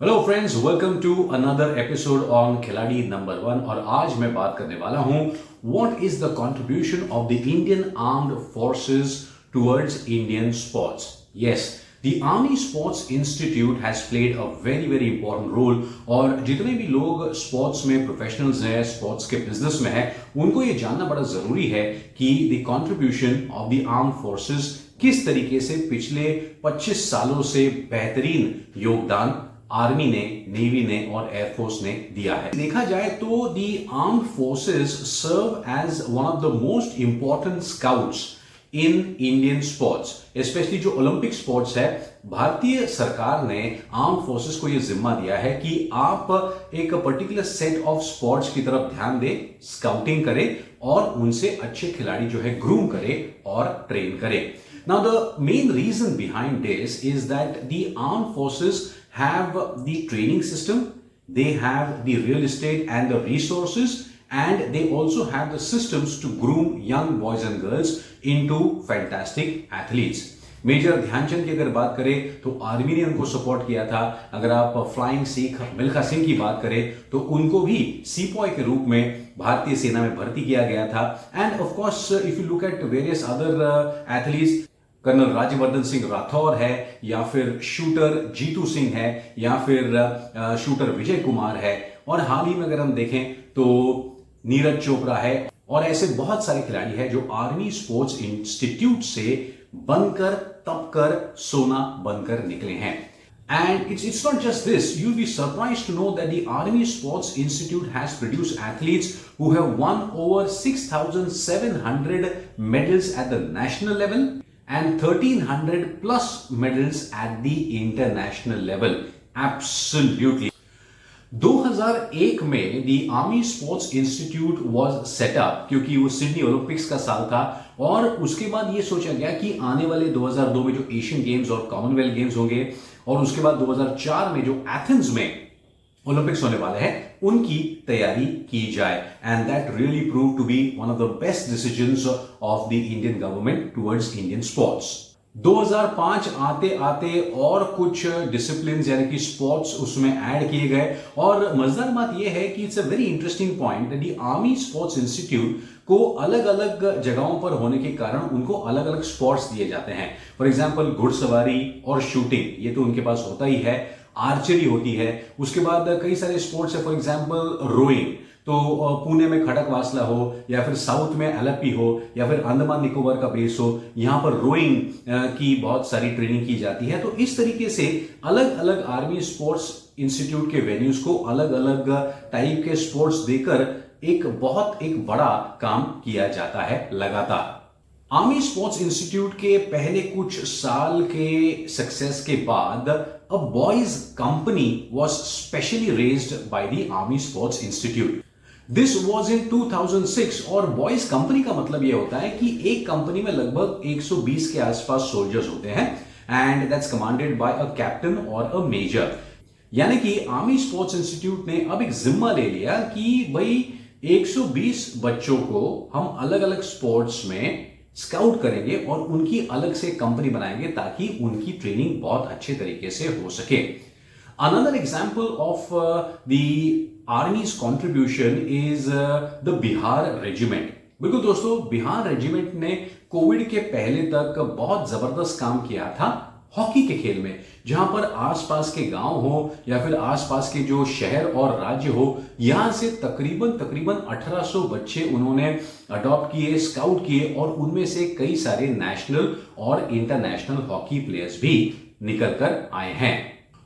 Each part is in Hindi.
Hello friends, welcome to another episode on खिलाड़ी नंबर 1। और आज मैं बात करने वाला हूं what is the contribution of the Indian armed forces towards Indian sports. Yes, the army sports institute has played a very very important role. और जितने भी लोग स्पोर्ट्स में प्रोफेशनल्स हैं, स्पोर्ट्स के बिजनेस में हैं, उनको ये जानना बड़ा जरूरी है कि the contribution of the armed forces किस तरीके से पिछले 25 सालों से बेहतरीन योगदान आर्मी ने, नेवी ने और एयरफोर्स ने दिया है। देखा जाए तो the armed forces serve as one of the most important scouts in Indian sports, specially जो ओलंपिक स्पोर्ट्स है। भारतीय सरकार ने आर्म्ड फोर्सेस को यह जिम्मा दिया है कि आप एक पर्टिकुलर सेट ऑफ स्पोर्ट्स की तरफ ध्यान दें, स्काउटिंग करें और उनसे अच्छे खिलाड़ी जो है ग्रूम करें और ट्रेन करें। Now the main reason behind this is that the armed forces have the training system, they have the real estate and the resources, and they also have the systems to groom young boys and girls into fantastic athletes. Major Dhyan Chand की अगर बात करें तो आर्मी ने उनको सपोर्ट किया था। अगर आप फ्लाइंग सिख मिल्खा सिंह की बात करें तो उनको भी सीपॉय के रूप में भारतीय सेना में भर्ती किया गया था। And of course if you look at various other athletes, colonel Rajyavardhan Singh Rathore है, या फिर शूटर जीतू सिंह है, या फिर शूटर विजय कुमार है, और हाल ही में अगर हम देखें तो नीरज चोपड़ा है, और ऐसे बहुत सारे खिलाड़ी हैं जो आर्मी स्पोर्ट्स इंस्टीट्यूट से बनकर तपकर सोना बनकर निकले हैं। And it's not just this. You'll be surprised to know that the Army Sports Institute has produced athletes who have won over 6,700 medals at the national level and 1,300 plus medals at the international level. Absolutely. 2001 में दी army sports institute was set up क्योंकि वो सिडनी ओलंपिक्स का साल था, और उसके बाद ये सोचा गया कि आने वाले 2002 में जो एशियन गेम्स और कॉमनवेल्थ गेम्स होंगे, और उसके बाद 2004 में जो एथेंस में ओलंपिक्स होने वाले हैं, उनकी तैयारी की जाए। And that really prove to be one of the best decisions of the Indian government towards Indian sports. 2005 आते आते और कुछ डिसिप्लिन यानी कि स्पोर्ट्स उसमें ऐड किए गए। और मजेदार बात यह है कि it's a very interesting point that the army sports institute को अलग अलग जगहों पर होने के कारण उनको अलग अलग स्पोर्ट्स दिए जाते हैं। फॉर एग्जांपल घुड़सवारी और शूटिंग, ये तो उनके पास होता ही है। आर्चरी होती है, उसके बाद कई सारे स्पोर्ट्स है, फॉर एग्जांपल रोइंग, तो पुणे में खड़क वासला हो, या फिर साउथ में एलपी हो, या फिर अंडमान निकोबार का बेस हो, यहां पर रोइंग की बहुत सारी ट्रेनिंग की जाती है। तो इस तरीके से अलग अलग आर्मी स्पोर्ट्स इंस्टीट्यूट के वेन्यूज को अलग अलग टाइप के स्पोर्ट्स देकर एक बड़ा काम किया जाता है लगातार। आर्मी स्पोर्ट्स इंस्टीट्यूट के पहले कुछ साल के सक्सेस के बाद a boys company was specially raised by the army sports institute. This was in 2006। और बॉयज कंपनी का मतलब यह होता है कि एक कंपनी में लगभग 120 के आसपास सोल्जर्स होते हैं, and that's commanded by a captain और अ मेजर। यानी कि आर्मी स्पोर्ट्स इंस्टीट्यूट ने अब एक जिम्मा ले लिया कि भाई 120 बच्चों को हम अलग अलग स्पोर्ट्स में स्काउट करेंगे और उनकी अलग से कंपनी बनाएंगे ताकि उनकी ट्रेनिंग बहुत अच्छे तरीके से हो सके। Another example of the armies contribution is the Bihar regiment. बिल्कुल दोस्तों, बिहार रेजिमेंट ने कोविड के पहले तक बहुत जबरदस्त काम किया था हॉकी के खेल में, जहां पर आसपास के गांव हो या फिर आसपास के जो शहर और राज्य हो, यहां से तकरीबन 1800 बच्चे उन्होंने अडॉप्ट किए, स्काउट किए, और उनमें से कई सारे नेशनल और इंटरनेशनल हॉकी प्लेयर्स भी निकल कर आए हैं।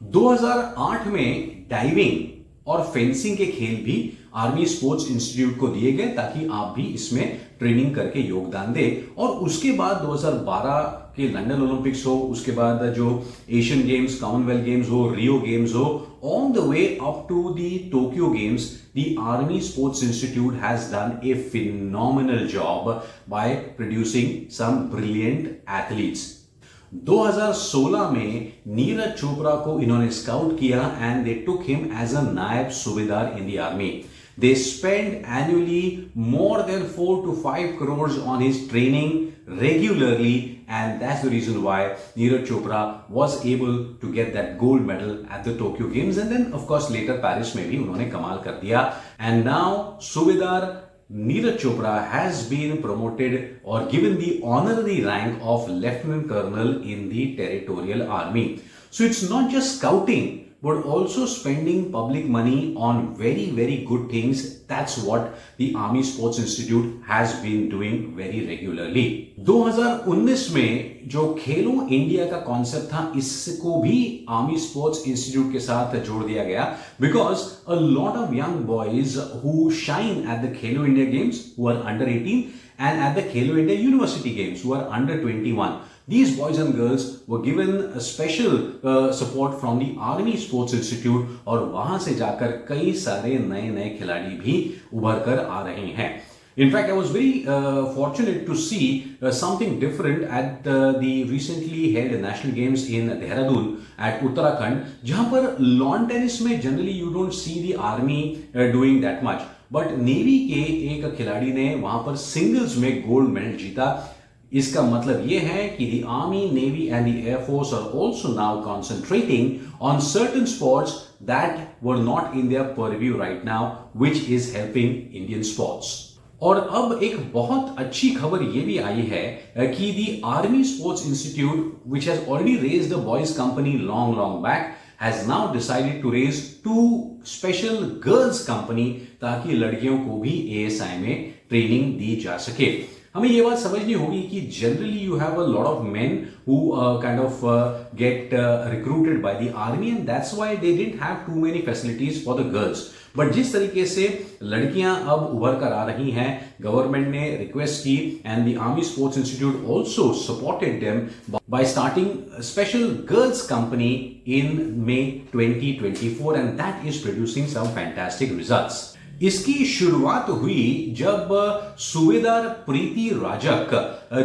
2008 में डाइविंग और फेंसिंग के खेल भी आर्मी स्पोर्ट्स इंस्टीट्यूट को दिए गए ताकि आप भी इसमें ट्रेनिंग करके योगदान दें। और उसके बाद 2012 के लंदन ओलंपिक्स हो, उसके बाद जो एशियन गेम्स, कॉमनवेल्थ गेम्स हो, रियो गेम्स हो, on the way up to the Tokyo games, the army sports institute has done a phenomenal job by producing some brilliant athletes. 2016 में नीरज चोपड़ा को इन्होंने स्काउट किया and they took him as a Naib Subedar in the army. They spend annually more than 4 to 5 crores on his training regularly and that's the reason why Neeraj Chopra was able to get that gold medal at the Tokyo Games, and then of course later Paris में भी उन्होंने कमाल कर दिया. And now Subedar Neeraj Chopra has been promoted or given the honorary rank of Lieutenant Colonel in the Territorial Army. So it's not just scouting, but also spending public money on very, very good things. That's what the Army Sports Institute has been doing very regularly. 2019 में जो खेलो इंडिया का कॉन्सेप्ट था, इसको भी आर्मी स्पोर्ट्स इंस्टीट्यूट के साथ जोड़ दिया गया, because a lot of young boys who shine at the Khelo India games who are under 18 and at the Khelo India University Games who are under 21. These boys and girls were given a special support from the Army Sports Institute और वहां से जाकर कई सारे नए नए खिलाड़ी भी उभर कर आ रहे हैं. In fact, I was very fortunate to see something different at the recently held National Games in Dehradun at Uttarakhand, जहां पर lawn tennis में generally you don't see the army doing that much. But navy के एक खिलाड़ी ने वहां पर सिंगल्स में गोल्ड मेडल जीता. इसका मतलब यह है कि the army, navy and the air force are also now concentrating on certain sports that were not in their purview right now, which is helping Indian sports. और अब एक बहुत अच्छी खबर यह भी आई है कि the army sports institute, which has already raised the boys company long back, has now decided to raise 2 special girls company ताकि लड़कियों को भी ASI में ट्रेनिंग दी जा सके. हमें ये बात समझनी होगी कि generally you have a lot of men who kind of get recruited by the army and that's why they didn't have too many facilities for the girls. But जिस तरीके से लड़कियां अब उभर कर आ रही हैं, गवर्नमेंट ने रिक्वेस्ट की and the army sports institute also supported them by starting special girls company in May 2024 and that is producing some fantastic results. इसकी शुरुआत हुई जब सूबेदार प्रीति राजक,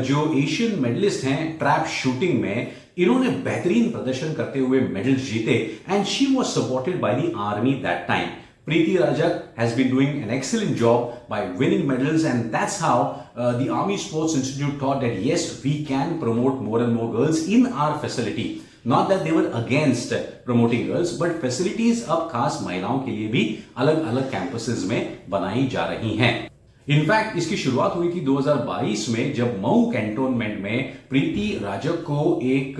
जो एशियन मेडलिस्ट हैं ट्रैप शूटिंग में, इन्होंने बेहतरीन प्रदर्शन करते हुए मेडल जीते and she was supported by the army that time. Preeti Rajak has been doing an excellent job by winning medals, and that's how the Army Sports Institute thought that yes, we can promote more and more girls in our facility. Not that they were against promoting girls, but facilities अब खास महिलाओं के लिए भी अलग अलग कैंपसेस में बनाई जा रही हैं. इनफैक्ट इसकी शुरुआत हुई थी 2022 में, जब मऊ कैंटोनमेंट में प्रीति राजक को एक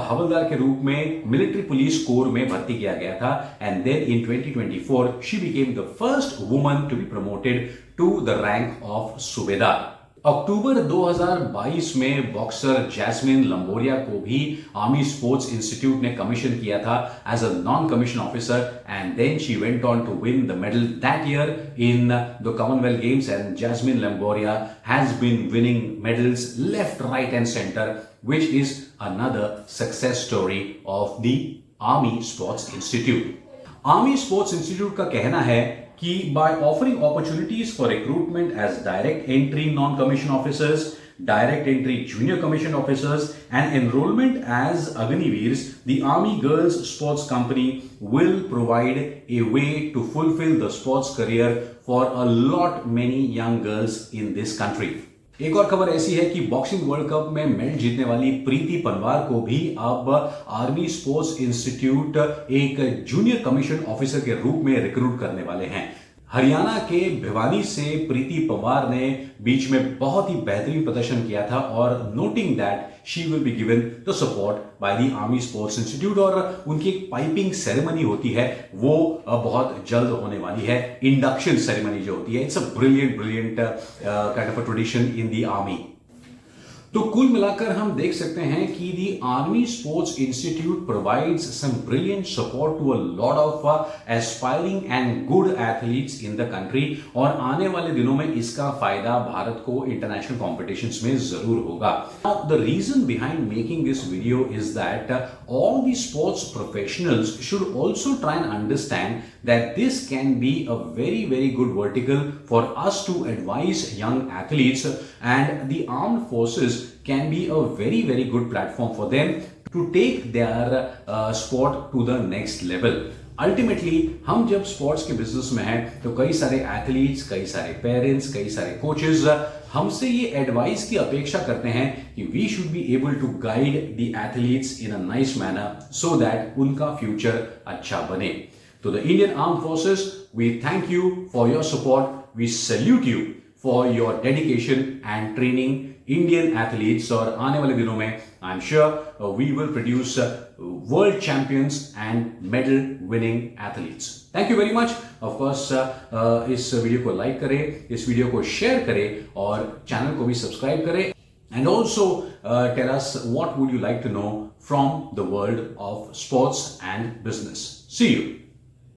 हवलदार के रूप में मिलिट्री पुलिस कोर में भर्ती किया गया था. And then in 2024 she became the first woman to be promoted to the rank of Subedar. अक्टूबर 2022 में बॉक्सर जैस्मिन लंबोरिया को भी आर्मी स्पोर्ट्स इंस्टीट्यूट ने कमीशन किया था as a non commission officer, and then she went on to win the medal that year in the Commonwealth games. And Jaismine Lamboria has been winning medals left, right and centre, which is another success story of the army sports institute. Army sports institute का कहना है कि by offering opportunities for recruitment as direct entry non-commissioned officers, direct entry junior commissioned officers, and enrollment as Agniveers, the Army Girls Sports Company will provide a way to fulfill the sports career for a lot many young girls in this country. एक और खबर ऐसी है कि बॉक्सिंग वर्ल्ड कप में मेडल जीतने वाली प्रीति पंवार को भी अब आर्मी स्पोर्ट्स इंस्टीट्यूट एक जूनियर कमीशन ऑफिसर के रूप में रिक्रूट करने वाले हैं. हरियाणा के भिवानी से प्रीति पंवार ने बीच में बहुत ही बेहतरीन प्रदर्शन किया था, और noting that she will be given the support bye the army sports institute, और उनकी एक पाइपिंग सेरेमनी होती है वो बहुत जल्द होने वाली है. इंडक्शन सेरेमनी जो होती है, it's a brilliant kind of a tradition in the army. तो कुल मिलाकर हम देख सकते हैं कि the army sports institute provides some brilliant support to a lot of aspiring and good athletes in the country, और आने वाले दिनों में इसका फायदा भारत को इंटरनेशनल कॉम्पिटिशंस में जरूर होगा. Now the reason behind making this video is that all the sports professionals should also try and understand that this can be a very good vertical for us to advise young athletes, and the armed forces can be a very good platform for them to take their sport to the next level. Ultimately हम जब स्पोर्ट्स के बिजनेस में हैं तो कई सारे एथलीट्स, कई सारे पेरेंट्स, कई सारे कोचेस हमसे ये एडवाइस की अपेक्षा करते हैं कि we should be able to guide the athletes in a nice manner so that उनका फ्यूचर अच्छा बने. तो the Indian arm forces, we thank you for your support. We salute you for your dedication and training Indian athletes. और आने वाले दिनों में I am sure we will produce world champions and medal winning athletes. Thank you very much. Of course इस वीडियो को लाइक करें, इस वीडियो को शेयर करें और चैनल को भी सब्सक्राइब करें. And also tell us what would you like to know from the world of sports and business. See you.